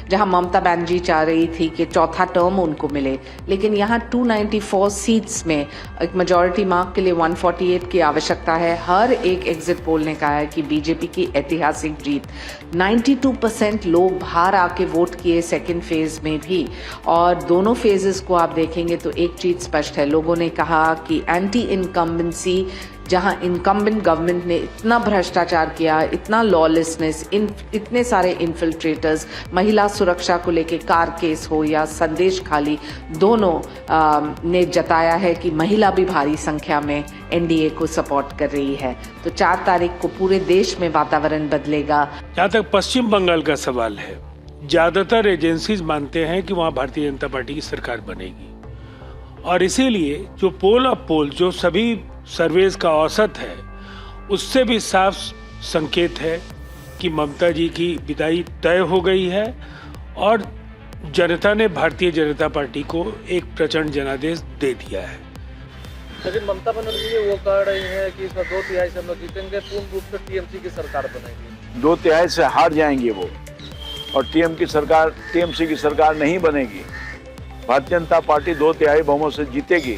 जहां ममता बनर्जी चाह रही थी कि चौथा टर्म उनको मिले, लेकिन यहां 294 सीट्स में एक मेजॉरिटी मार्क के लिए 148 की आवश्यकता है। हर एक एग्जिट पोल ने कहा है कि बीजेपी की ऐतिहासिक जीत। 92% लोग बाहर आके वोट किए सेकेंड फेज में भी, और दोनों फेजेस को आप देखेंगे तो एक चीज स्पष्ट है, लोगों ने कहा कि एंटी इनकम्बेंसी, जहां इनकम्बेंट गवर्नमेंट ने इतना भ्रष्टाचार किया, इतना लॉलेसनेस, इतने सारे इन्फिल्ट्रेटर्स, महिला सुरक्षा को लेके कार केस हो या संदेश खाली, दोनों ने जताया है कि महिला भी भारी संख्या में एनडीए को सपोर्ट कर रही है। तो 4 तारीख को पूरे देश में वातावरण बदलेगा। जहाँ तक पश्चिम बंगाल का सवाल है, ज्यादातर एजेंसीज मानते हैं कि वहाँ भारतीय जनता पार्टी की सरकार बनेगी, और इसीलिए जो पोल ऑफ पोल, जो सभी सर्वेज का औसत है, उससे भी साफ संकेत है कि ममता जी की विदाई तय हो गई है और जनता ने भारतीय जनता पार्टी को एक प्रचंड जनादेश दे दिया है। लेकिन ममता बनर्जी वो कह रही है कि 2/3 से हम लोग जीतेंगे, पूर्ण रूप से टीएमसी की सरकार बनेगी। 2/3 से हार जाएंगे वो, और टीएमसी की सरकार नहीं बनेगी। भारतीय जनता पार्टी 2/3 बहुमत से जीतेगी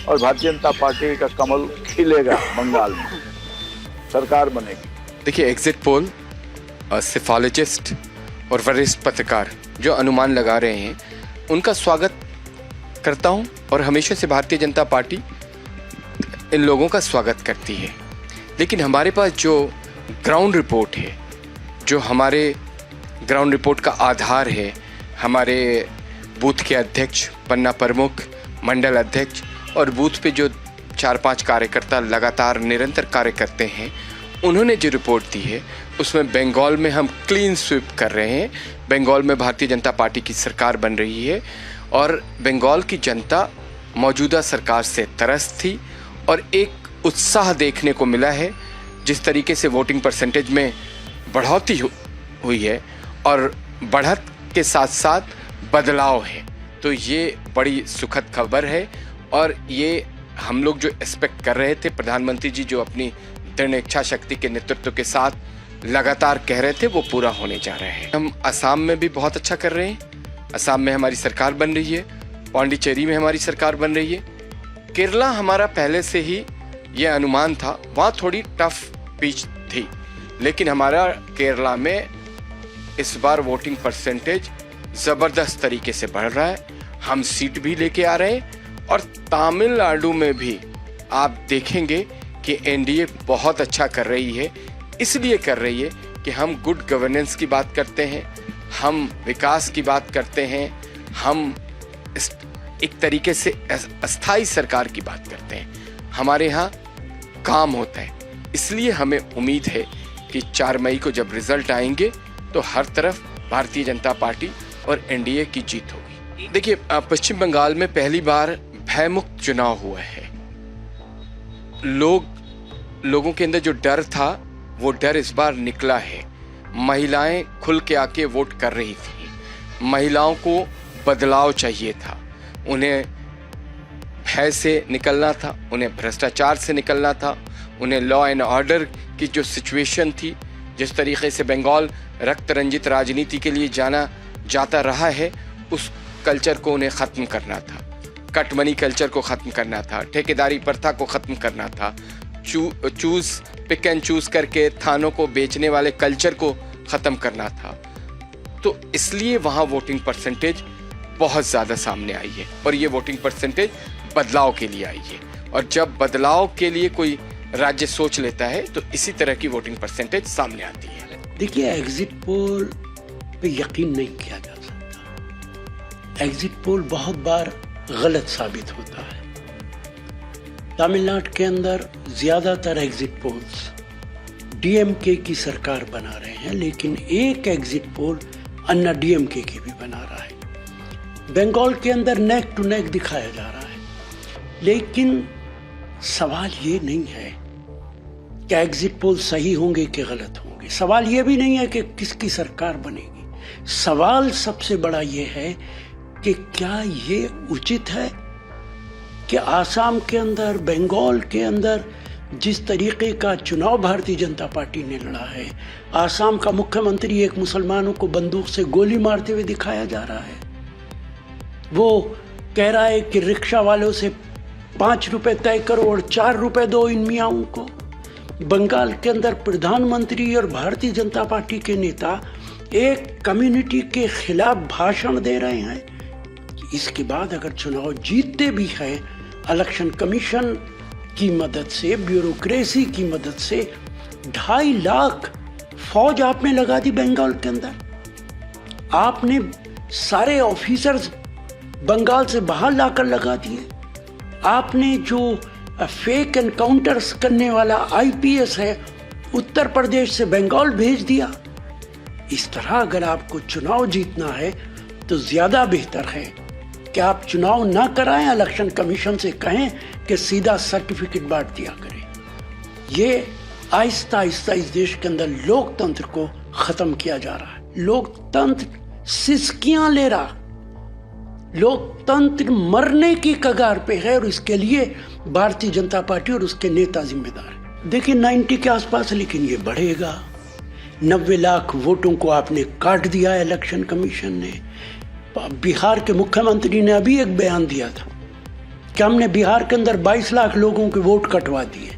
और भारतीय जनता पार्टी का कमल खिलेगा बंगाल में, सरकार बनेगी। देखिए, एग्जिट पोल, सिफोलॉजिस्ट और वरिष्ठ पत्रकार जो अनुमान लगा रहे हैं, उनका स्वागत करता हूं, और हमेशा से भारतीय जनता पार्टी इन लोगों का स्वागत करती है। लेकिन हमारे पास जो ग्राउंड रिपोर्ट है, जो हमारे ग्राउंड रिपोर्ट का आधार है, हमारे बूथ के अध्यक्ष, पन्ना प्रमुख, मंडल अध्यक्ष और बूथ पे जो 4-5 कार्यकर्ता लगातार निरंतर कार्य करते हैं, उन्होंने जो रिपोर्ट दी है, उसमें बंगाल में हम क्लीन स्वीप कर रहे हैं। बंगाल में भारतीय जनता पार्टी की सरकार बन रही है, और बंगाल की जनता मौजूदा सरकार से त्रस्त थी, और एक उत्साह देखने को मिला है। जिस तरीके से वोटिंग परसेंटेज में बढ़ोतरी हुई है, और बढ़त के साथ साथ बदलाव है, तो ये बड़ी सुखद खबर है। और ये हम लोग जो एक्सपेक्ट कर रहे थे, प्रधानमंत्री जी जो अपनी दृढ़ इच्छा शक्ति के नेतृत्व के साथ लगातार कह रहे थे, वो पूरा होने जा रहा है। हम असम में भी बहुत अच्छा कर रहे हैं। असम में हमारी सरकार बन रही है, पांडिचेरी में हमारी सरकार बन रही है। केरला हमारा पहले से ही ये अनुमान था, वहाँ थोड़ी टफ पिच थी, लेकिन हमारा केरला में इस बार वोटिंग परसेंटेज ज़बरदस्त तरीके से बढ़ रहा है। हम सीट भी लेके आ रहे हैं, और तमिलनाडु में भी आप देखेंगे कि एनडीए बहुत अच्छा कर रही है। इसलिए कर रही है कि हम गुड गवर्नेंस की बात करते हैं, हम विकास की बात करते हैं, हम एक तरीके से अस्थायी सरकार की बात करते हैं। हमारे यहाँ काम होता है, इसलिए हमें उम्मीद है कि 4 मई को जब रिजल्ट आएंगे तो हर तरफ भारतीय जनता पार्टी और एनडीए की जीत होगी। देखिए, पश्चिम बंगाल में पहली बार भयमुक्त चुनाव हुआ है। लोगों के अंदर जो डर था, वो डर इस बार निकला है। महिलाएं खुल के आके वोट कर रही थी। महिलाओं को बदलाव चाहिए था, उन्हें भय से निकलना था, उन्हें भ्रष्टाचार से निकलना था, उन्हें लॉ एंड ऑर्डर की जो सिचुएशन थी, जिस तरीके से बंगाल रक्त रंजित राजनीति के लिए जाना जाता रहा है, उस कल्चर को उन्हें ख़त्म करना था। कट मनी कल्चर को ख़त्म करना था, ठेकेदारी प्रथा को ख़त्म करना था, पिक एंड चूज करके थानों को बेचने वाले कल्चर को ख़त्म करना था। तो इसलिए वहाँ वोटिंग परसेंटेज बहुत ज़्यादा सामने आई है, और ये वोटिंग परसेंटेज बदलाव के लिए आई है। और जब बदलाव के लिए कोई राज्य सोच लेता है, तो इसी तरह की वोटिंग परसेंटेज सामने आती है। देखिए, एग्जिट पोल पे यकीन नहीं किया जा सकता। एग्जिट पोल बहुत बार गलत साबित होता है। तमिलनाडु के अंदर ज्यादातर एग्जिट पोल्स डीएमके की सरकार बना रहे हैं, लेकिन एक एग्जिट पोल अन्ना डीएमके की भी बना रहा है। बंगाल के अंदर नेक टू नेक दिखाया जा रहा है, लेकिन सवाल ये नहीं है कि एग्जिट पोल सही होंगे कि गलत होंगे। सवाल ये भी नहीं है कि किसकी सरकार बनेगी। सवाल सबसे बड़ा ये है कि क्या ये उचित है कि आसाम के अंदर, बंगाल के अंदर जिस तरीके का चुनाव भारतीय जनता पार्टी ने लड़ा है, आसाम का मुख्यमंत्री एक मुसलमानों को बंदूक से गोली मारते हुए दिखाया जा रहा है। वो कह रहा है कि रिक्शा वालों से 5 रुपए तय करो और 4 रुपए दो इन मियाओं को। बंगाल के अंदर प्रधानमंत्री और भारतीय जनता पार्टी के नेता एक कम्युनिटी के खिलाफ भाषण दे रहे हैं। इसके बाद अगर चुनाव जीतते भी हैं, इलेक्शन कमीशन की मदद से, ब्यूरोक्रेसी की मदद से 2.5 लाख फौज आपने लगा दी बंगाल के अंदर। आपने सारे ऑफिसर्स बंगाल से बाहर लाकर लगा दिए। आपने जो फेक एनकाउंटर्स करने वाला आईपीएस है, उत्तर प्रदेश से बंगाल भेज दिया। इस तरह अगर आपको चुनाव जीतना है तो ज्यादा बेहतर है कि आप चुनाव ना कराएं, इलेक्शन कमीशन से कहें कि सीधा सर्टिफिकेट बांट दिया करें। ये आहिस्ता आहिस्ता इस देश के अंदर लोकतंत्र को खत्म किया जा रहा है। लोकतंत्र सिसकियां ले रहा, लोकतंत्र मरने की कगार पे है और इसके लिए भारतीय जनता पार्टी और उसके नेता जिम्मेदार है। देखिए 90 के आसपास, लेकिन ये बढ़ेगा। 90 लाख वोटों को आपने काट दिया है इलेक्शन कमीशन ने। बिहार के मुख्यमंत्री ने अभी एक बयान दिया था कि हमने बिहार के अंदर 22 लाख लोगों के वोट कटवा दिए।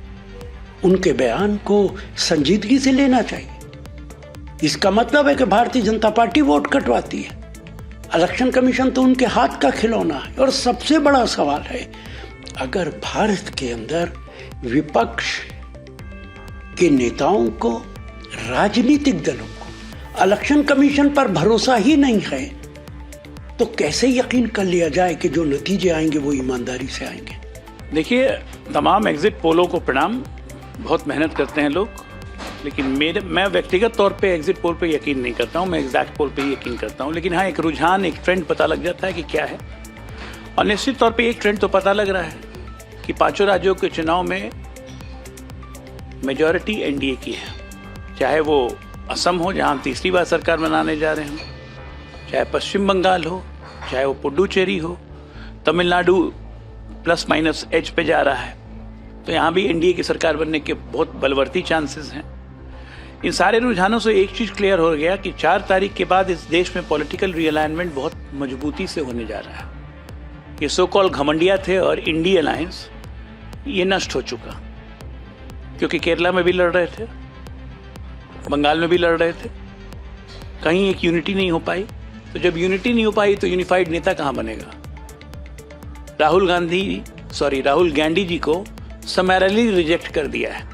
उनके बयान को संजीदगी से लेना चाहिए। इसका मतलब है कि भारतीय जनता पार्टी वोट कटवाती है, इलेक्शन कमीशन तो उनके हाथ का खिलौना है। और सबसे बड़ा सवाल है, अगर भारत के अंदर विपक्ष के नेताओं को, राजनीतिक दलों को इलेक्शन कमीशन पर भरोसा ही नहीं है, तो कैसे यकीन कर लिया जाए कि जो नतीजे आएंगे वो ईमानदारी से आएंगे। देखिए, तमाम एग्जिट पोलों को प्रणाम। बहुत मेहनत करते हैं लोग, लेकिन मैं व्यक्तिगत तौर पे एग्जिट पोल पे यकीन नहीं करता हूँ। मैं एग्जैक्ट पोल पे ही यकीन करता हूँ। लेकिन हाँ, एक रुझान, एक ट्रेंड पता लग जाता है कि क्या है। और निश्चित तौर पे एक ट्रेंड तो पता लग रहा है कि 5 राज्यों के चुनाव में मेजॉरिटी एनडीए की है। चाहे वो असम हो, जहाँ हम तीसरी बार सरकार बनाने जा रहे हैं, चाहे पश्चिम बंगाल हो, चाहे वो पुडुचेरी हो, तमिलनाडु प्लस माइनस एज पे जा रहा है, तो यहाँ भी एनडीए की सरकार बनने के बहुत बलवर्ती चांसेस हैं। इन सारे रुझानों से एक चीज़ क्लियर हो गया कि 4 तारीख के बाद इस देश में पॉलिटिकल रीअलाइनमेंट बहुत मजबूती से होने जा रहा है। ये सो कॉल घमंडिया थे और इंडी अलायंस, ये नष्ट हो चुका, क्योंकि केरला में भी लड़ रहे थे, बंगाल में भी लड़ रहे थे, कहीं एक यूनिटी नहीं हो पाई। तो जब यूनिटी नहीं हो पाई तो यूनिफाइड नेता कहाँ बनेगा? राहुल गांधी जी को समरली रिजेक्ट कर दिया है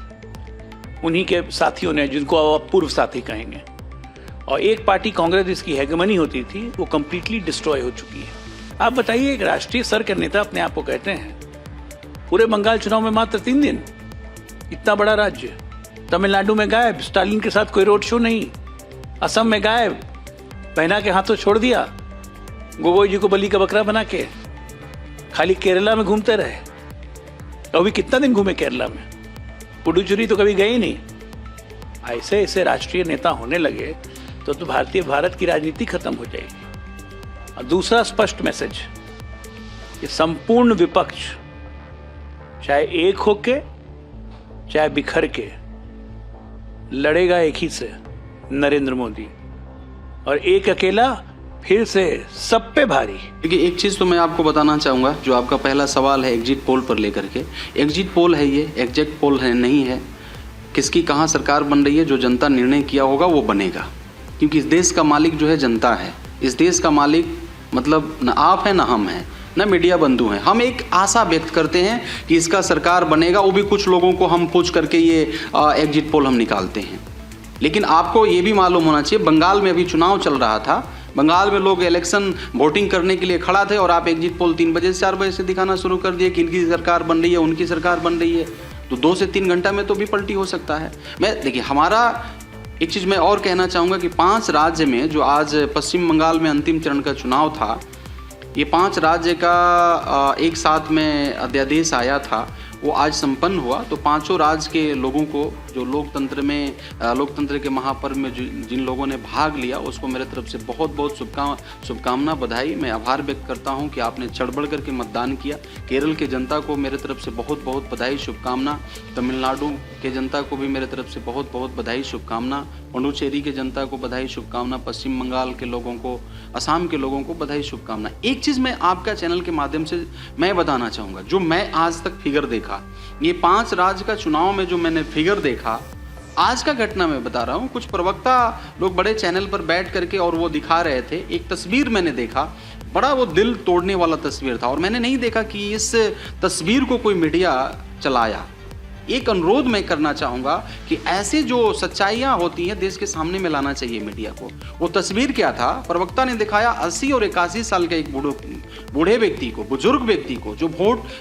उन्हीं के साथियों ने, जिनको अब पूर्व साथी कहेंगे। और एक पार्टी कांग्रेस जिसकी हेगमनी होती थी, वो कंप्लीटली डिस्ट्रॉय हो चुकी है। आप बताइए, एक राष्ट्रीय स्तर के नेता अपने आप को कहते हैं, पूरे बंगाल चुनाव में मात्र 3 दिन, इतना बड़ा राज्य, तमिलनाडु में गायब, स्टालिन के साथ कोई रोड शो नहीं, असम में गायब, बहना के हाथों छोड़ दिया, गोगोई जी को बलि का बकरा बना के, खाली केरला में घूमते रहे। अभी कितना दिन घूमे केरला में? पुडुचेरी तो कभी गए ही नहीं। ऐसे ऐसे राष्ट्रीय नेता होने लगे तो भारत की राजनीति खत्म हो जाएगी। और दूसरा स्पष्ट मैसेज, कि संपूर्ण विपक्ष, चाहे एक होके चाहे बिखर के, लड़ेगा एक ही से, नरेंद्र मोदी, और एक अकेला फिर से सब पे भारी। देखिए, एक चीज़ तो मैं आपको बताना चाहूँगा, जो आपका पहला सवाल है एग्जिट पोल पर लेकर के। एग्जिट पोल है, ये एग्जैक्ट पोल है नहीं है। किसकी कहाँ सरकार बन रही है, जो जनता निर्णय किया होगा वो बनेगा, क्योंकि इस देश का मालिक जो है जनता है। इस देश का मालिक मतलब न आप है, न हम हैं, न मीडिया बंधु हैं। हम एक आशा व्यक्त करते हैं कि इसका सरकार बनेगा, वो भी कुछ लोगों को हम पूछ करके ये एग्जिट पोल हम निकालते हैं। लेकिन आपको ये भी मालूम होना चाहिए, बंगाल में अभी चुनाव चल रहा था, बंगाल में लोग इलेक्शन वोटिंग करने के लिए खड़ा थे, और आप एग्जिट पोल 3 बजे से 4 बजे से दिखाना शुरू कर दिए कि इनकी सरकार बन रही है, उनकी सरकार बन रही है। तो 2 से 3 घंटा में तो भी पलटी हो सकता है। देखिए, हमारा एक चीज़ मैं और कहना चाहूँगा कि 5 राज्य में, जो आज पश्चिम बंगाल में अंतिम चरण का चुनाव था, ये 5 राज्य का एक साथ में अध्यादेश आया था। वो आज संपन्न हुआ। तो पांचों राज्य के लोगों को जो लोकतंत्र के महापर्व में जिन लोगों ने भाग लिया उसको मेरे तरफ से बहुत बहुत शुभकामना, बधाई। मैं आभार व्यक्त करता हूं कि आपने चढ़ बढ़ करके मतदान किया। केरल के जनता को मेरे तरफ से बहुत बहुत बधाई, शुभकामना। तमिलनाडु के जनता को भी मेरे तरफ से बहुत बहुत बधाई, शुभकामना। पुडुचेरी के जनता को बधाई, शुभकामना। पश्चिम बंगाल के लोगों को, असम के लोगों को बधाई, शुभकामना। एक चीज़ मैं आपका चैनल के माध्यम से मैं बताना चाहूँगा, जो मैं आज तक फिगर देखा, ये 5 राज्य का चुनाव में जो मैंने फिगर देखा, आज का घटना मैं बता रहा हूँ। कुछ प्रवक्ता लोग बड़े चैनल पर बैठ करके और वो दिखा रहे थे, एक तस्वीर मैंने देखा, बड़ा वो दिल तोड़ने वाला तस्वीर था। और मैंने नहीं देखा कि इस तस्वीर को कोई मीडिया चलाया। एक अनुरोध मैं करना चाहूँगा कि ऐसे जो सच्चाइयाँ होती हैं देश के सामने में लाना चाहिए मीडिया को। वो तस्वीर क्या था, प्रवक्ता ने दिखाया 80 और 81 साल के एक बूढ़े व्यक्ति को, बुजुर्ग व्यक्ति को, जो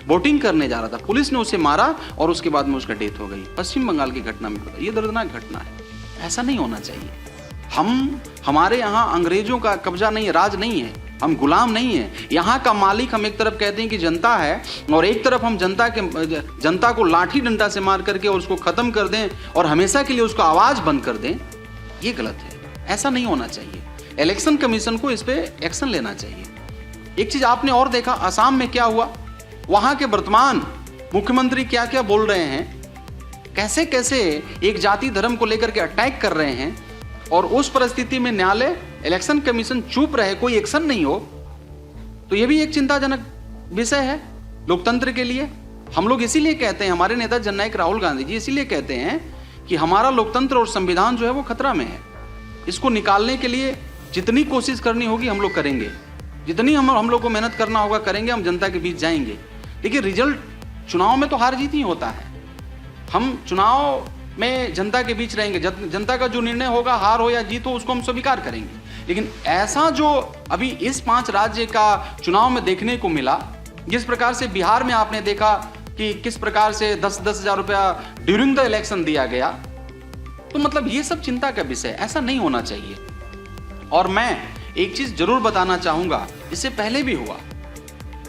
वोटिंग करने जा रहा था। पुलिस ने उसे मारा और उसके बाद में उसका डेथ हो गई। पश्चिम बंगाल की घटना में ये दर्दनाक घटना है। ऐसा नहीं होना चाहिए। हमारे यहाँ अंग्रेजों का कब्जा नहीं है, राज नहीं है, हम गुलाम नहीं हैं। यहाँ का मालिक हम एक तरफ कहते हैं कि जनता है और एक तरफ हम जनता को लाठी डंडा से मार करके और उसको खत्म कर दें और हमेशा के लिए उसको आवाज बंद कर दें, ये गलत है। ऐसा नहीं होना चाहिए। इलेक्शन कमीशन को इस पे एक्शन लेना चाहिए। एक चीज आपने और देखा, असम में क्या हुआ, वहां के वर्तमान मुख्यमंत्री क्या क्या बोल रहे हैं, कैसे कैसे एक जाति धर्म को लेकर के अटैक कर रहे हैं, और उस परिस्थिति में न्यायालय, इलेक्शन कमीशन चुप रहे, कोई एक्शन नहीं हो, तो यह भी एक चिंताजनक विषय है लोकतंत्र के लिए। हम लोग इसीलिए कहते हैं, हमारे नेता जननायक राहुल गांधी जी इसीलिए कहते हैं कि हमारा लोकतंत्र और संविधान जो है वो खतरा में है। इसको निकालने के लिए जितनी कोशिश करनी होगी हम लोग करेंगे, जितनी हम लोग को मेहनत करना होगा करेंगे, हम जनता के बीच जाएंगे। देखिए, रिजल्ट चुनाव में तो हार जीत ही होता है। हम चुनाव में जनता के बीच रहेंगे, जनता का जो निर्णय होगा, हार हो या जीत हो, उसको हम स्वीकार करेंगे। लेकिन ऐसा जो अभी इस 5 राज्य का चुनाव में देखने को मिला, जिस प्रकार से बिहार में आपने देखा कि किस प्रकार से 10-10 हजार रुपया ड्यूरिंग द इलेक्शन दिया गया, तो मतलब ये सब चिंता का विषय, ऐसा नहीं होना चाहिए। और मैं एक चीज जरूर बताना चाहूंगा, इससे पहले भी हुआ,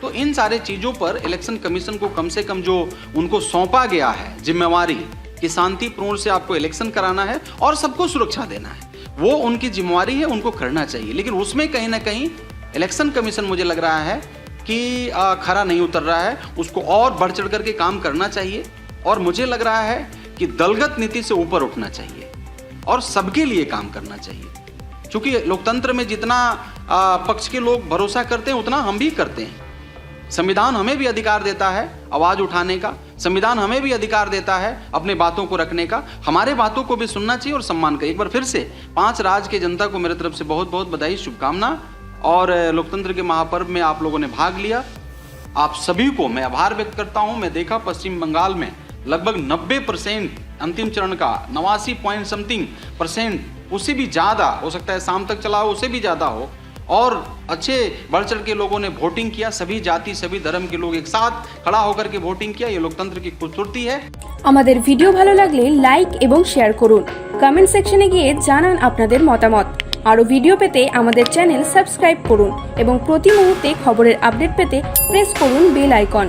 तो इन सारे चीजों पर इलेक्शन कमीशन को कम से कम जो उनको सौंपा गया है जिम्मेवारी कि शांतिपूर्ण से आपको इलेक्शन कराना है और सबको सुरक्षा देना है, वो उनकी जिम्मेवारी है, उनको करना चाहिए। लेकिन उसमें कहीं ना कहीं इलेक्शन कमीशन मुझे लग रहा है कि खरा नहीं उतर रहा है, उसको और बढ़ चढ़ करके काम करना चाहिए। और मुझे लग रहा है कि दलगत नीति से ऊपर उठना चाहिए और सबके लिए काम करना चाहिए। क्योंकि लोकतंत्र में जितना पक्ष के लोग भरोसा करते हैं उतना हम भी करते हैं। संविधान हमें भी अधिकार देता है आवाज उठाने का, संविधान हमें भी अधिकार देता है अपने बातों को रखने का। हमारे बातों को भी सुनना चाहिए और सम्मान का। एक बार फिर से 5 राज्य के जनता को मेरे तरफ से बहुत बहुत बधाई, शुभकामना। और लोकतंत्र के महापर्व में आप लोगों ने भाग लिया, आप सभी को मैं आभार व्यक्त करता हूं। मैं देखा पश्चिम बंगाल में लगभग 90% अंतिम चरण का 89 पॉइंट समथिंग %, उससे भी ज्यादा हो सकता है, शाम तक चला हो, उससे भी ज्यादा हो, और अच्छे बढ़ चढ़ के लोगों ने वोटिंग किया। सभी जाति सभी धर्म के लोग एक साथ खड़ा होकर के वोटिंग किया। ये लोकतंत्र की खूबसूरती है। আমাদের ভিডিও ভালো লাগলে লাইক এবং শেয়ার করুন, কমেন্ট সেকশনে গিয়ে জানান আপনাদের মতামত। আরো ভিডিও পেতে আমাদের চ্যানেল সাবস্ক্রাইব করুন এবং প্রতি মুহূর্তে খবরের আপডেট পেতে প্রেস করুন বেল আইকন।